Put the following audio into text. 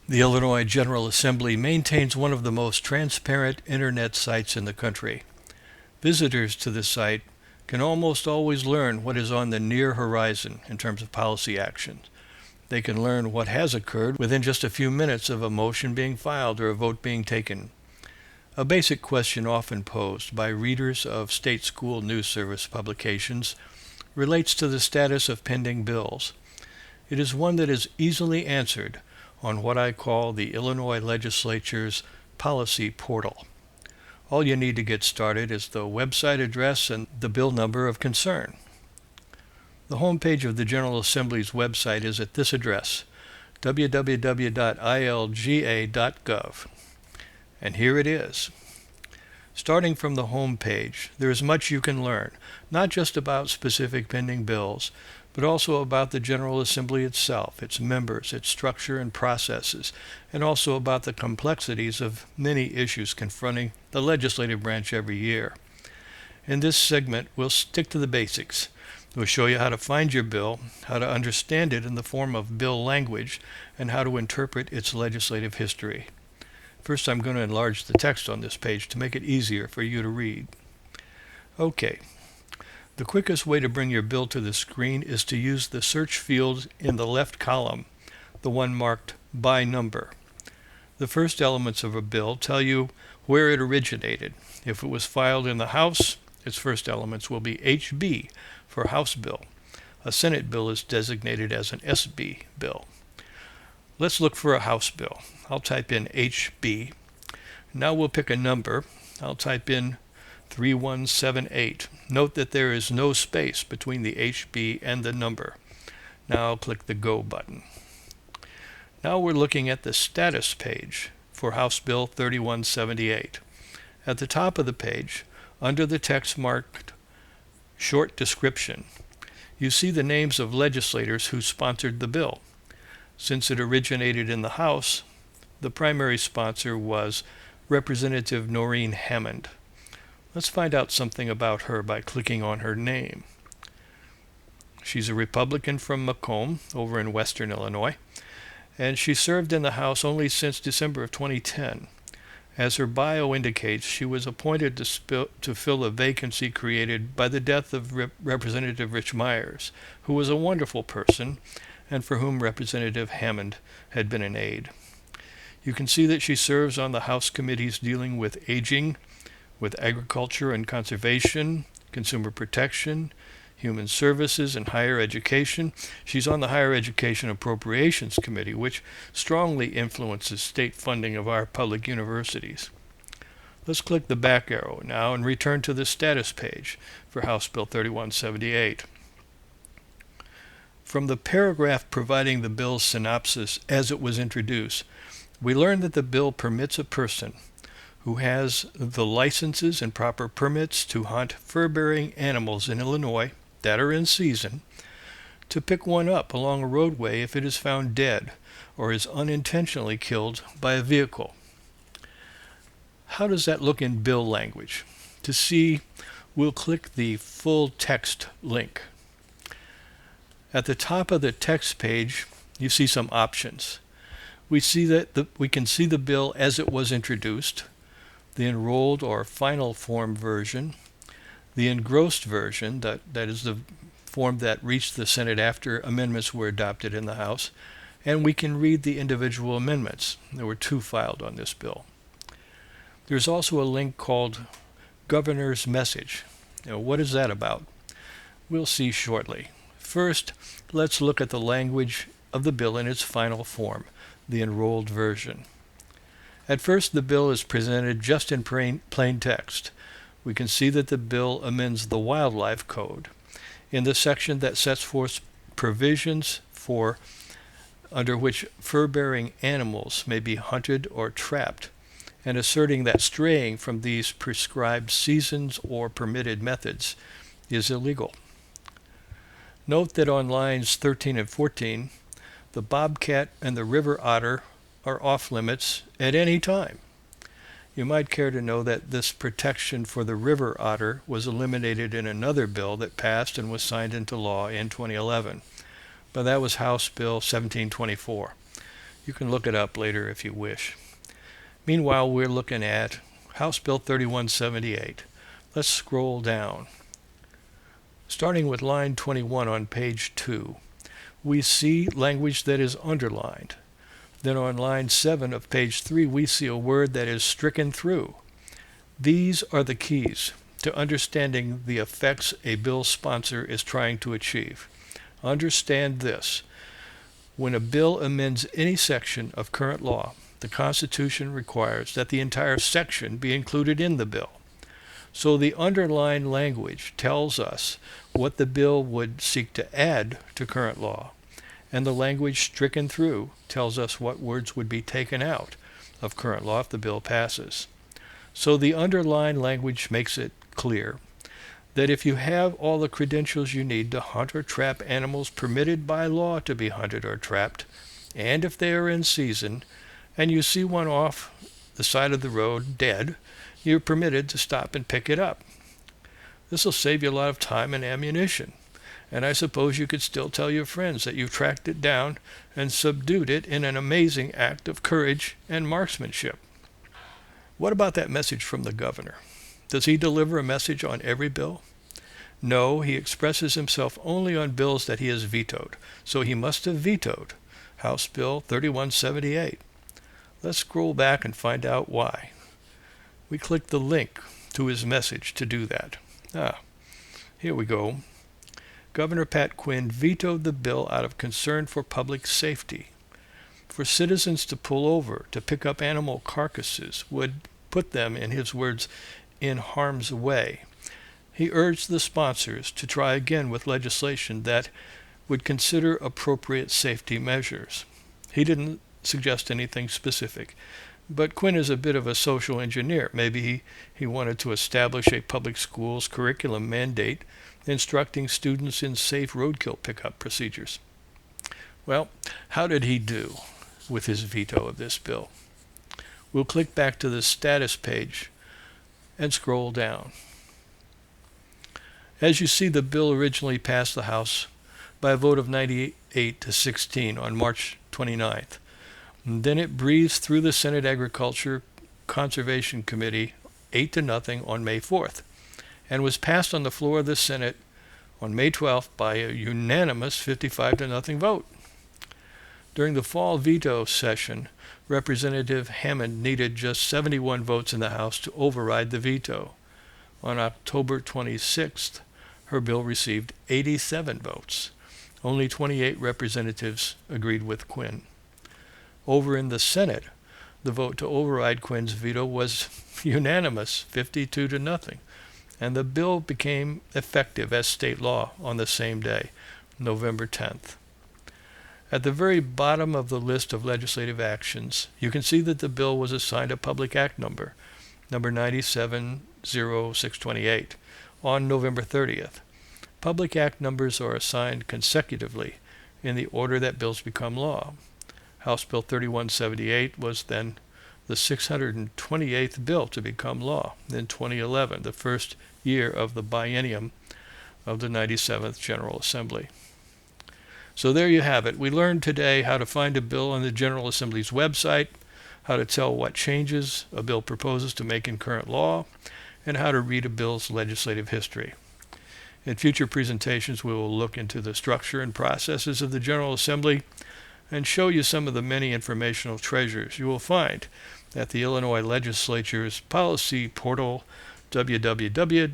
The Illinois General Assembly maintains one of the most transparent internet sites in the country. Visitors to the site can almost always learn what is on the near horizon in terms of policy actions. They can learn what has occurred within just a few minutes of a motion being filed or a vote being taken. A basic question often posed by readers of state school news service publications relates to the status of pending bills. It is one that is easily answered on what I call the Illinois legislature's policy portal. All you need to get started is the website address and the bill number of concern. The homepage of the General Assembly's website is at this address, www.ilga.gov. And here it is. Starting from the home page, there is much you can learn, not just about specific pending bills, but also about the General Assembly itself, its members, its structure and processes, and also about the complexities of many issues confronting the legislative branch every year. In this segment, we'll stick to the basics. We'll show you how to find your bill, how to understand it in the form of bill language, and how to interpret its legislative history. First, I'm going to enlarge the text on this page to make it easier for you to read. Okay. The quickest way to bring your bill to the screen is to use the search field in the left column, the one marked by number. The first elements of a bill tell you where it originated. If it was filed in the House, its first elements will be HB for House bill. A Senate bill is designated as an SB bill. Let's look for a House bill. I'll type in HB. Now we'll pick a number. I'll type in 3178. Note that there is no space between the HB and the number. Now I'll click the Go button. Now we're looking at the status page for House Bill 3178. At the top of the page, under the text marked Short Description, you see the names of legislators who sponsored the bill. Since it originated in the House, the primary sponsor was Representative Noreen Hammond. Let's find out something about her by clicking on her name. She's a Republican from Macomb, over in western Illinois, and she served in the House only since December of 2010. As her bio indicates, she was appointed to fill a vacancy created by the death of Representative Rich Myers, who was a wonderful person and for whom Representative Hammond had been an aide. You can see that she serves on the House committees dealing with aging, with agriculture and conservation, consumer protection, human services, and higher education. She's on the Higher Education Appropriations Committee, which strongly influences state funding of our public universities. Let's click the back arrow now and return to the status page for House Bill 3178. From the paragraph providing the bill's synopsis as it was introduced, we learn that the bill permits a person who has the licenses and proper permits to hunt fur-bearing animals in Illinois that are in season to pick one up along a roadway if it is found dead or is unintentionally killed by a vehicle. How does that look in bill language? To see, we'll click the full text link. At the top of the text page, you see some options. We can see the bill as it was introduced, the enrolled or final form version, the engrossed version, that is the form that reached the Senate after amendments were adopted in the House, and we can read the individual amendments. There were 2 filed on this bill. There's also a link called Governor's Message. Now, what is that about? We'll see shortly. First, let's look at the language of the bill in its final form, the enrolled version. At first, the bill is presented just in plain text. We can see that the bill amends the Wildlife Code in the section that sets forth provisions under which fur-bearing animals may be hunted or trapped, and asserting that straying from these prescribed seasons or permitted methods is illegal. Note that on lines 13 and 14, the bobcat and the river otter are off limits at any time. You might care to know that this protection for the river otter was eliminated in another bill that passed and was signed into law in 2011, but that was House Bill 1724. You can look it up later if you wish. Meanwhile, we're looking at House Bill 3178. Let's scroll down. Starting with line 21 on page 2, we see language that is underlined. Then on line 7 of page 3, we see a word that is stricken through. These are the keys to understanding the effects a bill sponsor is trying to achieve. Understand this. When a bill amends any section of current law, the Constitution requires that the entire section be included in the bill. So the underlined language tells us what the bill would seek to add to current law, and the language stricken through tells us what words would be taken out of current law if the bill passes. So the underlined language makes it clear that if you have all the credentials you need to hunt or trap animals permitted by law to be hunted or trapped, and if they are in season, and you see one off the side of the road dead, you're permitted to stop and pick it up. This will save you a lot of time and ammunition, and I suppose you could still tell your friends that you tracked it down and subdued it in an amazing act of courage and marksmanship. What about that message from the governor? Does he deliver a message on every bill? No, he expresses himself only on bills that he has vetoed, so he must have vetoed House Bill 3178. Let's scroll back and find out why. We click the link to his message to do that. Here we go. Governor Pat Quinn vetoed the bill out of concern for public safety. For citizens to pull over to pick up animal carcasses would put them, in his words, in harm's way. He urged the sponsors to try again with legislation that would consider appropriate safety measures. He didn't suggest anything specific, but Quinn is a bit of a social engineer. Maybe he wanted to establish a public schools curriculum mandate instructing students in safe roadkill pickup procedures. Well, how did he do with his veto of this bill? We'll click back to the status page and scroll down. As you see, the bill originally passed the House by a vote of 98 to 16 on March 29th. And then it breezed through the Senate Agriculture Conservation Committee 8-0 on May 4th and was passed on the floor of the Senate on May 12th by a unanimous 55-0 vote. During the fall veto session, Representative Hammond needed just 71 votes in the House to override the veto. On October 26th, her bill received 87 votes. Only 28 representatives agreed with Quinn. Over in the Senate, the vote to override Quinn's veto was unanimous, 52-0, and the bill became effective as state law on the same day, November 10th. At the very bottom of the list of legislative actions, you can see that the bill was assigned a Public Act number 970628, on November 30th. Public Act numbers are assigned consecutively in the order that bills become law. House Bill 3178 was then the 628th bill to become law in 2011, the first year of the biennium of the 97th General Assembly. So there you have it. We learned today how to find a bill on the General Assembly's website, how to tell what changes a bill proposes to make in current law, and how to read a bill's legislative history. In future presentations, we will look into the structure and processes of the General Assembly and show you some of the many informational treasures you will find at the Illinois Legislature's policy portal, www.ilga.gov.